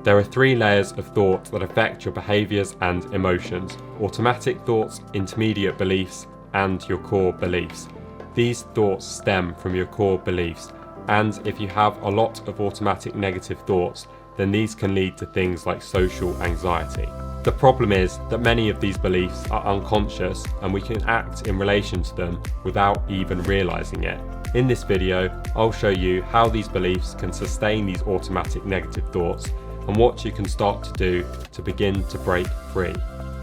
There are 3 layers of thought that affect your behaviours and emotions: automatic thoughts, intermediate beliefs, and your core beliefs. These thoughts stem from your core beliefs, and if you have a lot of automatic negative thoughts, then these can lead to things like social anxiety. The problem is that many of these beliefs are unconscious and we can act in relation to them without even realising it. In this video, I'll show you how these beliefs can sustain these automatic negative thoughts and what you can start to do to begin to break free.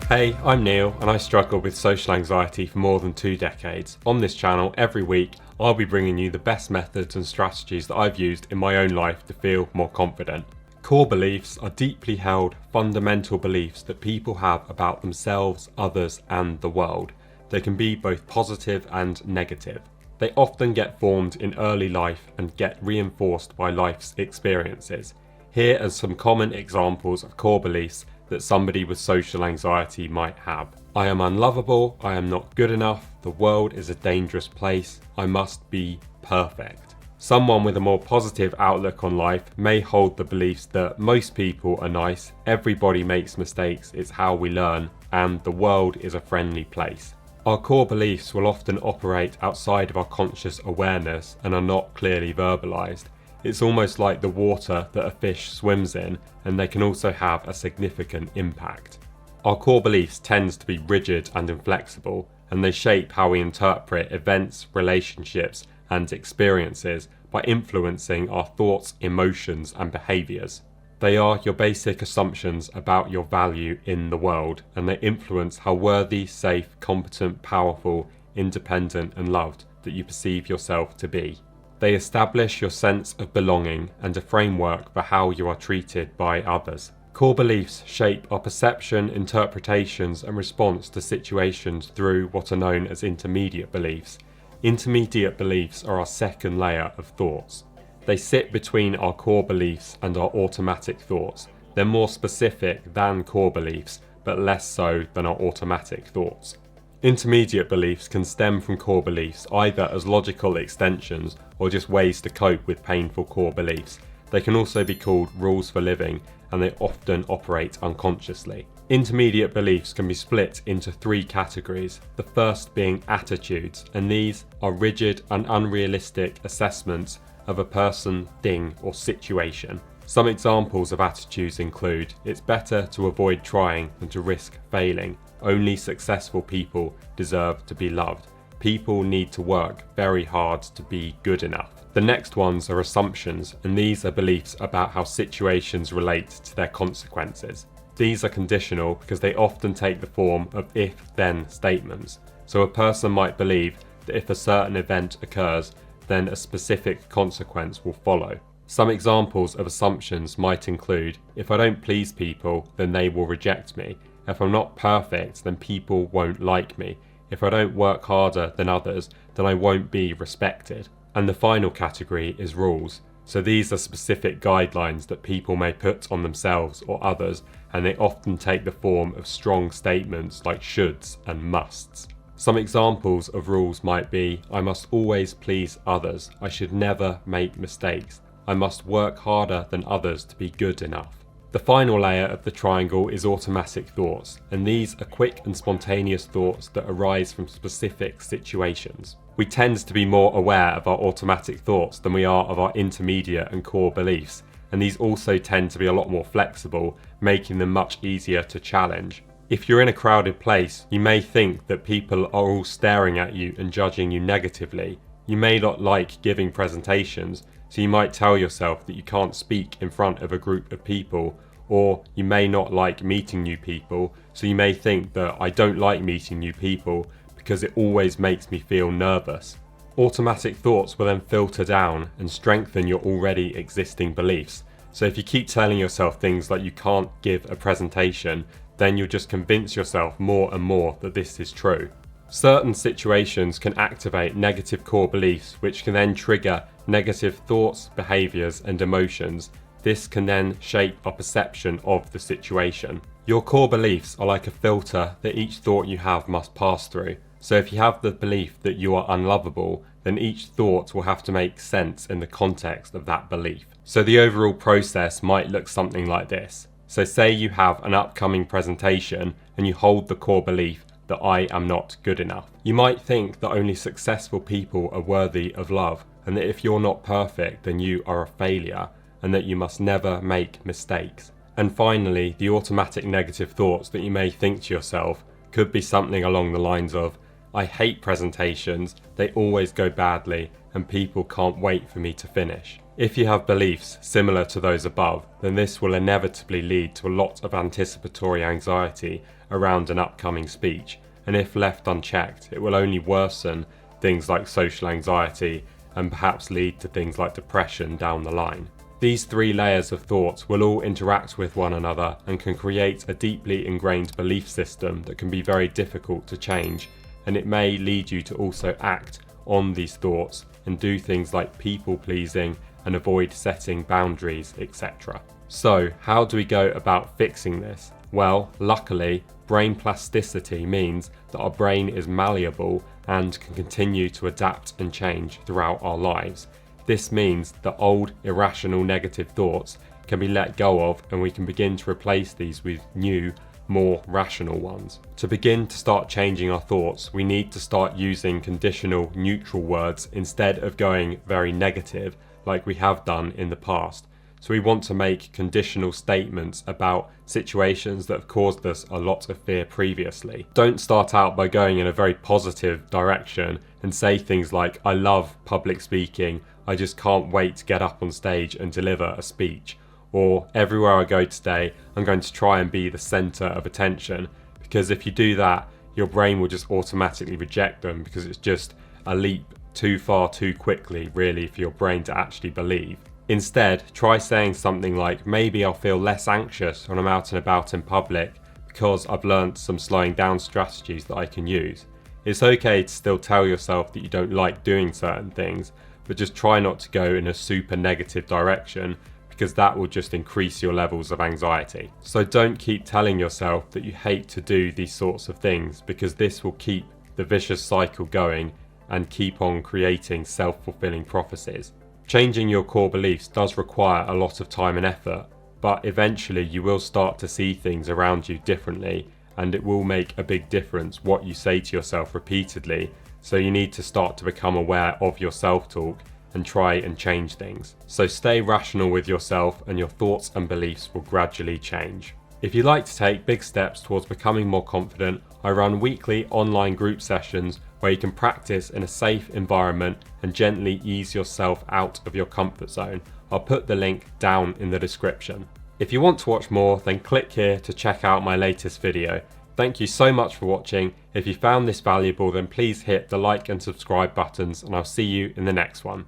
Hey, I'm Neil and I struggled with social anxiety for more than 2 decades. On this channel, every week, I'll be bringing you the best methods and strategies that I've used in my own life to feel more confident. Core beliefs are deeply held, fundamental beliefs that people have about themselves, others, and the world. They can be both positive and negative. They often get formed in early life and get reinforced by life's experiences. Here are some common examples of core beliefs that somebody with social anxiety might have. I am unlovable, I am not good enough, the world is a dangerous place, I must be perfect. Someone with a more positive outlook on life may hold the beliefs that most people are nice, everybody makes mistakes, it's how we learn, and the world is a friendly place. Our core beliefs will often operate outside of our conscious awareness and are not clearly verbalized. It's almost like the water that a fish swims in, and they can also have a significant impact. Our core beliefs tend to be rigid and inflexible, and they shape how we interpret events, relationships, and experiences by influencing our thoughts, emotions, and behaviours. They are your basic assumptions about your value in the world, and they influence how worthy, safe, competent, powerful, independent, and loved that you perceive yourself to be. They establish your sense of belonging and a framework for how you are treated by others. Core beliefs shape our perception, interpretations, and response to situations through what are known as intermediate beliefs. Intermediate beliefs are our second layer of thoughts. They sit between our core beliefs and our automatic thoughts. They're more specific than core beliefs, but less so than our automatic thoughts. Intermediate beliefs can stem from core beliefs either as logical extensions or just ways to cope with painful core beliefs. They can also be called rules for living, and they often operate unconsciously. Intermediate beliefs can be split into 3 categories, the first being attitudes, and these are rigid and unrealistic assessments of a person, thing, or situation. Some examples of attitudes include: it's better to avoid trying than to risk failing. Only successful people deserve to be loved. People need to work very hard to be good enough. The next ones are assumptions, and these are beliefs about how situations relate to their consequences. These are conditional because they often take the form of if-then statements. So a person might believe that if a certain event occurs, then a specific consequence will follow. Some examples of assumptions might include: if I don't please people, then they will reject me. If I'm not perfect, then people won't like me. If I don't work harder than others, then I won't be respected. And the final category is rules. So these are specific guidelines that people may put on themselves or others, and they often take the form of strong statements like shoulds and musts. Some examples of rules might be: I must always please others. I should never make mistakes. I must work harder than others to be good enough. The final layer of the triangle is automatic thoughts, and these are quick and spontaneous thoughts that arise from specific situations. We tend to be more aware of our automatic thoughts than we are of our intermediate and core beliefs, and these also tend to be a lot more flexible, making them much easier to challenge. If you're in a crowded place, you may think that people are all staring at you and judging you negatively. You may not like giving presentations, so you might tell yourself that you can't speak in front of a group of people, or you may not like meeting new people, so you may think that I don't like meeting new people because it always makes me feel nervous. Automatic thoughts will then filter down and strengthen your already existing beliefs. So if you keep telling yourself things like you can't give a presentation, then you'll just convince yourself more and more that this is true. Certain situations can activate negative core beliefs, which can then trigger negative thoughts, behaviours, and emotions. This can then shape our perception of the situation. Your core beliefs are like a filter that each thought you have must pass through. So if you have the belief that you are unlovable, then each thought will have to make sense in the context of that belief. So the overall process might look something like this. So say you have an upcoming presentation and you hold the core belief that I am not good enough. You might think that only successful people are worthy of love, and that if you're not perfect then you are a failure, and that you must never make mistakes. And finally, the automatic negative thoughts that you may think to yourself could be something along the lines of, I hate presentations, they always go badly, and people can't wait for me to finish. If you have beliefs similar to those above, then this will inevitably lead to a lot of anticipatory anxiety around an upcoming speech, and if left unchecked, it will only worsen things like social anxiety and perhaps lead to things like depression down the line. These three layers of thoughts will all interact with one another and can create a deeply ingrained belief system that can be very difficult to change, and it may lead you to also act on these thoughts and do things like people pleasing and avoid setting boundaries, etc. So, how do we go about fixing this? Well, luckily, brain plasticity means that our brain is malleable and can continue to adapt and change throughout our lives. This means that old, irrational negative thoughts can be let go of, and we can begin to replace these with new, more rational ones. To begin to start changing our thoughts, we need to start using conditional neutral words instead of going very negative like we have done in the past. So we want to make conditional statements about situations that have caused us a lot of fear previously. Don't start out by going in a very positive direction and say things like, I love public speaking, I just can't wait to get up on stage and deliver a speech. Or, everywhere I go today, I'm going to try and be the centre of attention. Because if you do that, your brain will just automatically reject them, because it's just a leap too far too quickly, really, for your brain to actually believe. Instead, try saying something like, maybe I'll feel less anxious when I'm out and about in public because I've learned some slowing down strategies that I can use. It's okay to still tell yourself that you don't like doing certain things, but just try not to go in a super negative direction, because that will just increase your levels of anxiety. So don't keep telling yourself that you hate to do these sorts of things, because this will keep the vicious cycle going and keep on creating self-fulfilling prophecies. Changing your core beliefs does require a lot of time and effort, but eventually you will start to see things around you differently, and it will make a big difference what you say to yourself repeatedly. So you need to start to become aware of your self-talk and try and change things. So stay rational with yourself, and your thoughts and beliefs will gradually change. If you'd like to take big steps towards becoming more confident, I run weekly online group sessions where you can practice in a safe environment and gently ease yourself out of your comfort zone. I'll put the link down in the description. If you want to watch more, then click here to check out my latest video. Thank you so much for watching. If you found this valuable, then please hit the like and subscribe buttons, and I'll see you in the next one.